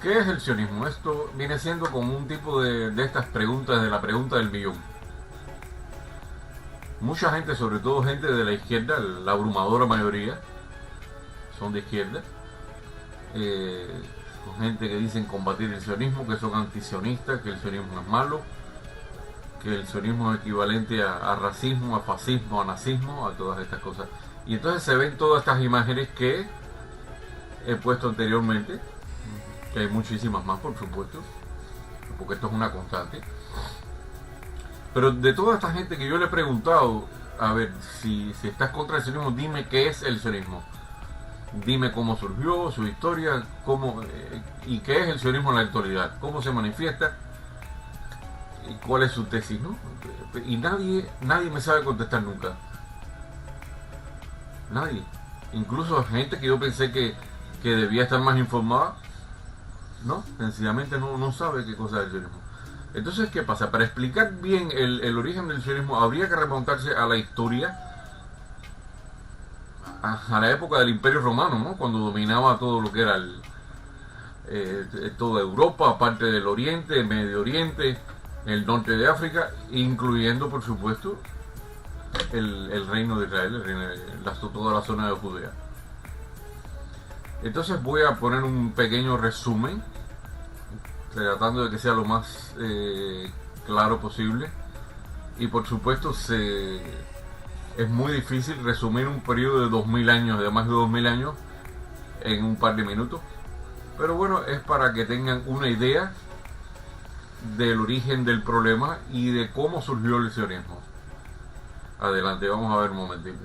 ¿qué es el sionismo? Esto viene siendo como un tipo de estas preguntas, de la pregunta del millón. Mucha gente, sobre todo gente de la izquierda, la abrumadora mayoría, son de izquierda. Eh, Son gente que dicen combatir el sionismo, que son antisionistas, que el sionismo es malo, que el sionismo es equivalente a racismo, a fascismo, a nazismo, a todas estas cosas. Y entonces se ven todas estas imágenes que he puesto anteriormente, que hay muchísimas más, por supuesto, porque esto es una constante. Pero de toda esta gente que yo le he preguntado, a ver, si estás contra el sionismo, dime qué es el sionismo. Dime cómo surgió, su historia, y qué es el sionismo en la actualidad, cómo se manifiesta y cuál es su tesis, ¿no? Y nadie me sabe contestar nunca. Nadie. Incluso gente que yo pensé que debía estar más informada, no, sencillamente no sabe qué cosa es el sionismo. Entonces, ¿qué pasa? Para explicar bien el origen del sionismo habría que remontarse a la historia, a la época del Imperio Romano, ¿no? Cuando dominaba todo lo que era toda Europa, parte del Oriente, el Medio Oriente, el norte de África, incluyendo, por supuesto, el reino de Israel, toda la zona de Judea. Entonces voy a poner un pequeño resumen, tratando de que sea lo más claro posible. Y por supuesto es muy difícil resumir un periodo de 2000 años, de más de 2000 años, en un par de minutos. Pero bueno, es para que tengan una idea del origen del problema y de cómo surgió el sionismo. Adelante, vamos a ver un momentito.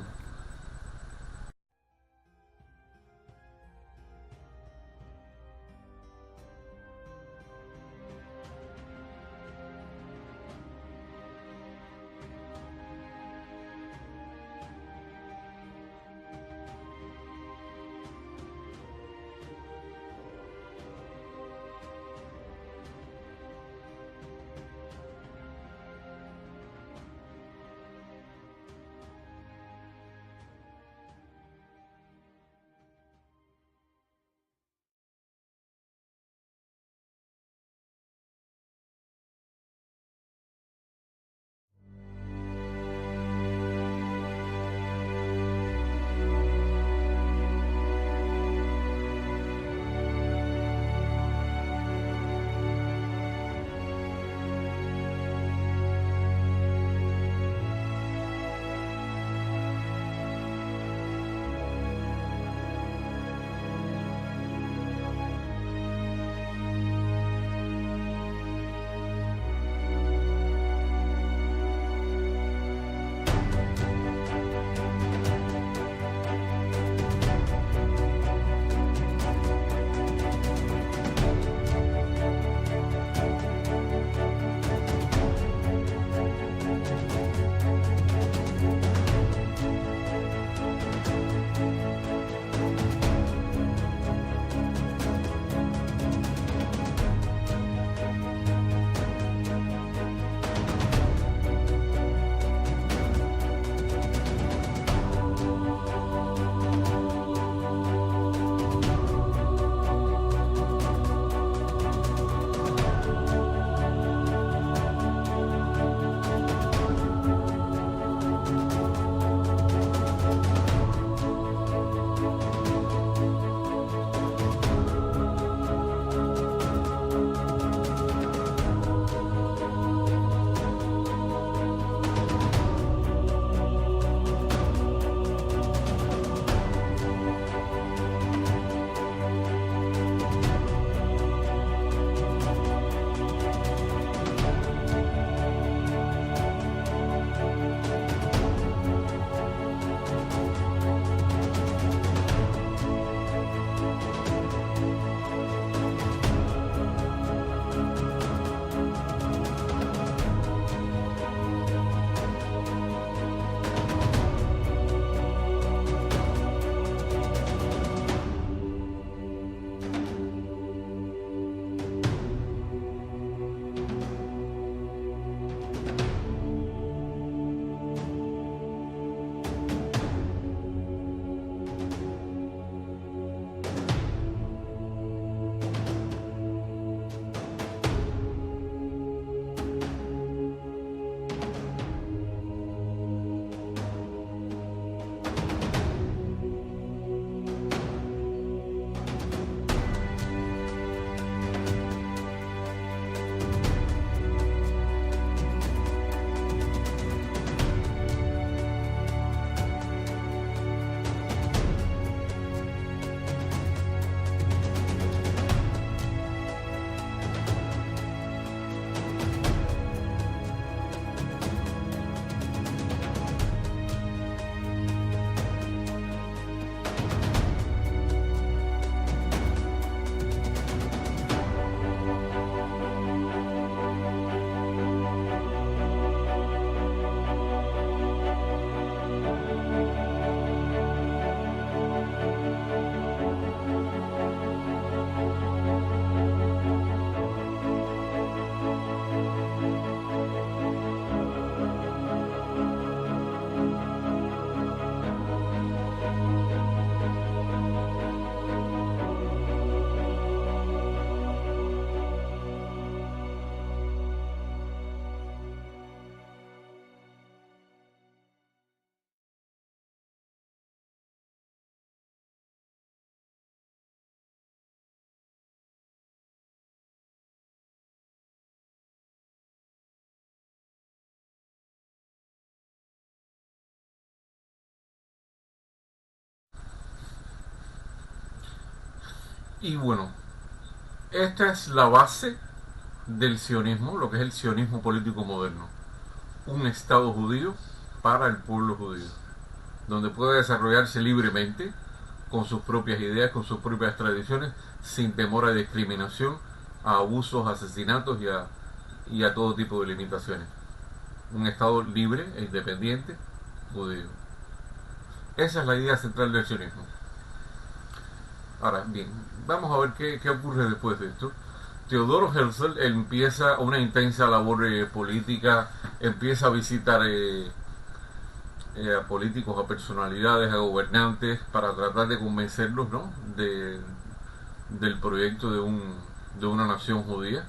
Y bueno, esta es la base del sionismo, lo que es el sionismo político moderno. Un Estado judío para el pueblo judío, donde puede desarrollarse libremente, con sus propias ideas, con sus propias tradiciones, sin temor a discriminación, a abusos, asesinatos y a todo tipo de limitaciones. Un Estado libre e independiente judío. Esa es la idea central del sionismo. Ahora, bien, vamos a ver qué ocurre después de esto. Teodoro Herzl empieza una intensa labor política, empieza a visitar a políticos, a personalidades, a gobernantes, para tratar de convencerlos, ¿no?, del proyecto de una nación judía.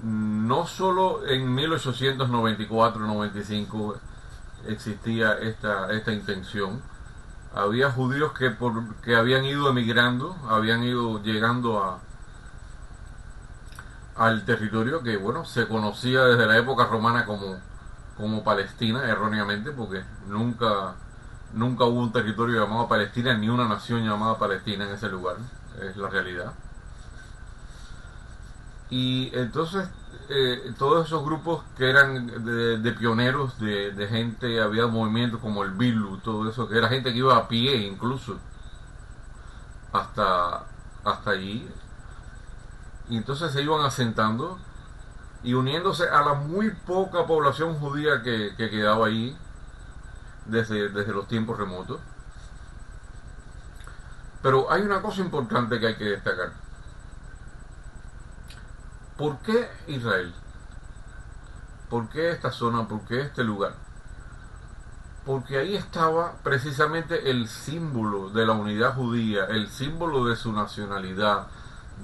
No solo en 1894-95 existía esta intención. Había judíos que habían ido emigrando, habían ido llegando al territorio que, bueno, se conocía desde la época romana como Palestina, erróneamente, porque nunca hubo un territorio llamado Palestina, ni una nación llamada Palestina en ese lugar, es la realidad. Y entonces todos esos grupos que eran de pioneros, de gente, había movimientos como el Bilu, todo eso, que era gente que iba a pie incluso hasta allí, y entonces se iban asentando y uniéndose a la muy poca población judía que quedaba allí desde los tiempos remotos. Pero hay una cosa importante que hay que destacar. ¿Por qué Israel? ¿Por qué esta zona? ¿Por qué este lugar? Porque ahí estaba precisamente el símbolo de la unidad judía, el símbolo de su nacionalidad,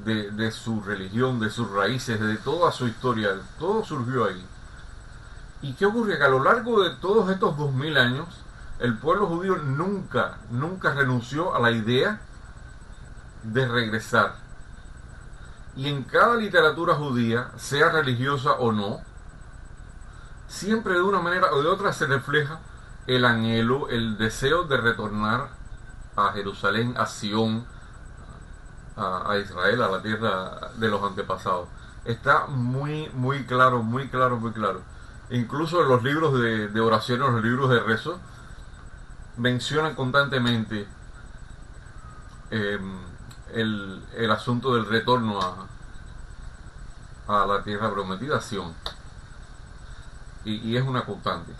de su religión, de sus raíces, de toda su historia. Todo surgió ahí. ¿Y qué ocurre? Que a lo largo de todos estos 2000 años, el pueblo judío nunca renunció a la idea de regresar. Y en cada literatura judía, sea religiosa o no, siempre de una manera o de otra se refleja el anhelo, el deseo de retornar a Jerusalén, a Sion, a Israel, a la tierra de los antepasados. Está muy claro, muy claro, muy claro. Incluso en los libros de oraciones, los libros de rezo, mencionan constantemente el asunto del retorno a la tierra prometida, Sion. Y es una constante.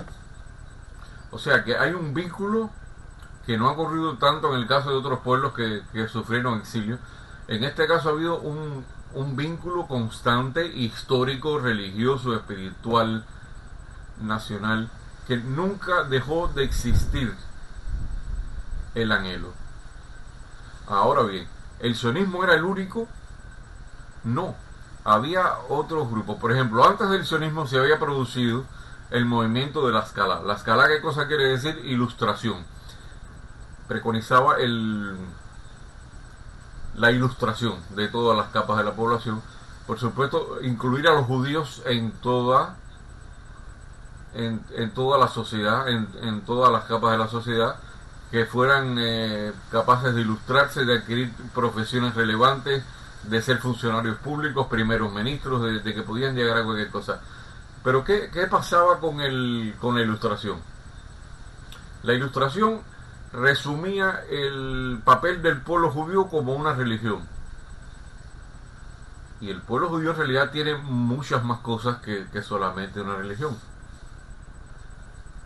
O sea que hay un vínculo que no ha ocurrido tanto en el caso de otros pueblos que sufrieron exilio. En este caso ha habido un vínculo constante, histórico, religioso, espiritual, nacional, que nunca dejó de existir el anhelo. Ahora bien, ¿el sionismo era el único? No, había otros grupos. Por ejemplo, antes del sionismo se había producido el movimiento de la Escala. La Escala, ¿qué cosa quiere decir? Ilustración. Preconizaba la ilustración de todas las capas de la población. Por supuesto, incluir a los judíos en toda la sociedad, en todas las capas de la sociedad, que fueran capaces de ilustrarse, de adquirir profesiones relevantes, de ser funcionarios públicos, primeros ministros, de que podían llegar a cualquier cosa. Pero ¿qué pasaba con la ilustración? La ilustración resumía el papel del pueblo judío como una religión. Y el pueblo judío en realidad tiene muchas más cosas que solamente una religión.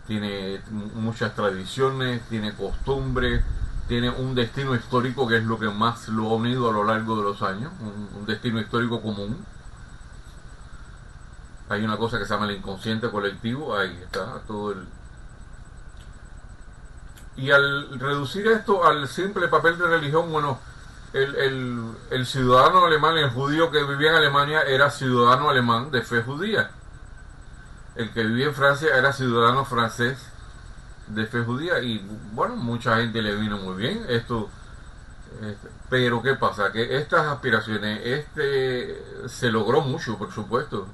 Tiene muchas tradiciones, tiene costumbres, tiene un destino histórico que es lo que más lo ha unido a lo largo de los años, un destino histórico común. Hay una cosa que se llama el inconsciente colectivo, ahí está todo el... Y al reducir esto al simple papel de religión, bueno, el ciudadano alemán, el judío que vivía en Alemania era ciudadano alemán de fe judía. El que vivía en Francia era ciudadano francés de fe judía. Y bueno, mucha gente le vino muy bien esto. Pero ¿qué pasa? Que estas aspiraciones, se logró mucho, por supuesto.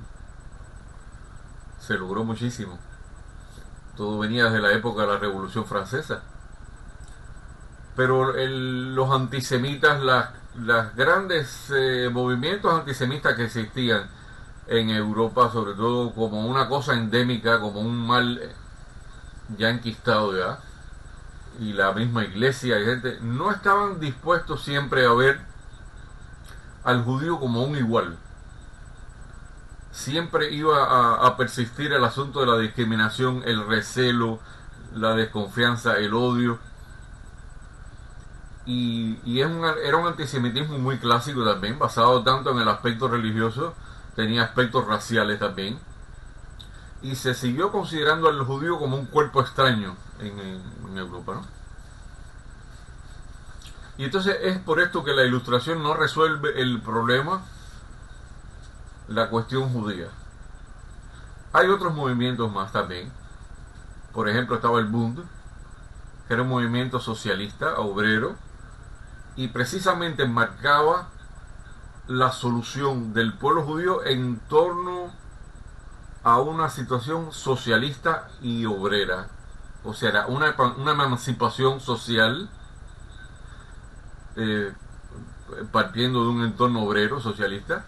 Se logró muchísimo. Todo venía desde la época de la Revolución Francesa. Pero los antisemitas, las grandes movimientos antisemitas que existían en Europa, sobre todo como una cosa endémica, como un mal ya enquistado ya, y la misma iglesia y gente, no estaban dispuestos siempre a ver al judío como un igual. Siempre iba a persistir el asunto de la discriminación, el recelo, la desconfianza, el odio. Y era un antisemitismo muy clásico también, basado tanto en el aspecto religioso, tenía aspectos raciales también. Y se siguió considerando al judío como un cuerpo extraño en Europa, ¿no? Y entonces es por esto que la Ilustración no resuelve el problema, la cuestión judía. Hay otros movimientos más también. Por ejemplo, estaba el Bund, que era un movimiento socialista, obrero, y precisamente marcaba la solución del pueblo judío en torno a una situación socialista y obrera. O sea, era una emancipación social, partiendo de un entorno obrero socialista,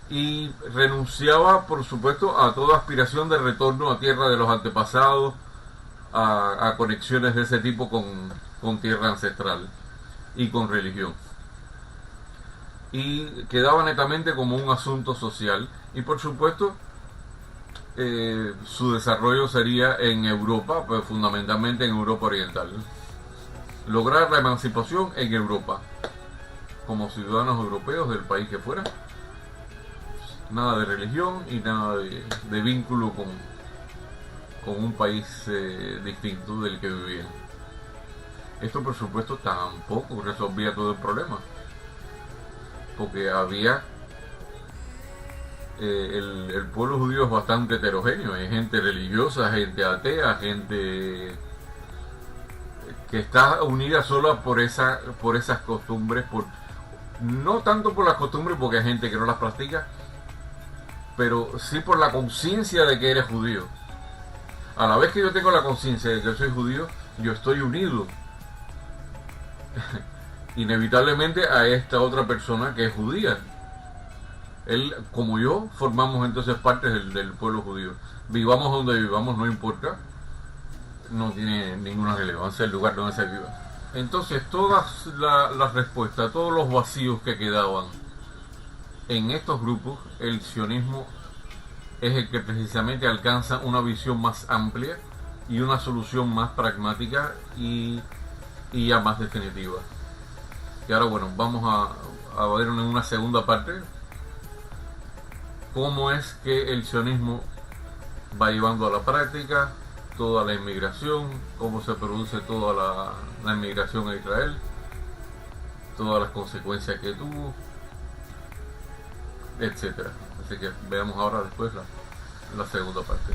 y renunciaba, por supuesto, a toda aspiración de retorno a tierra de los antepasados, a conexiones de ese tipo con tierra ancestral y con religión. Y quedaba netamente como un asunto social, y por supuesto su desarrollo sería en Europa, pues fundamentalmente en Europa Oriental. Lograr la emancipación en Europa, como ciudadanos europeos del país que fuera. Nada de religión y nada de vínculo con un país distinto del que vivían. Esto por supuesto tampoco resolvía todo el problema, porque había el pueblo judío es bastante heterogéneo. Hay gente religiosa, gente atea, gente que está unida solo por esas costumbres, no tanto por las costumbres, porque hay gente que no las practica, pero sí por la conciencia de que eres judío. A la vez que yo tengo la conciencia de que soy judío, yo estoy unido inevitablemente a esta otra persona que es judía. Él, como yo, formamos entonces parte del pueblo judío. Vivamos donde vivamos, no importa, no tiene ninguna relevancia el lugar donde se viva. Entonces todas las respuestas, todos los vacíos que quedaban en estos grupos, el sionismo es el que precisamente alcanza una visión más amplia y una solución más pragmática y ya más definitiva. Y ahora bueno, vamos a ver en una segunda parte cómo es que el sionismo va llevando a la práctica toda la inmigración, cómo se produce toda la inmigración a Israel, todas las consecuencias que tuvo, etcétera. Así que veamos ahora después la segunda parte.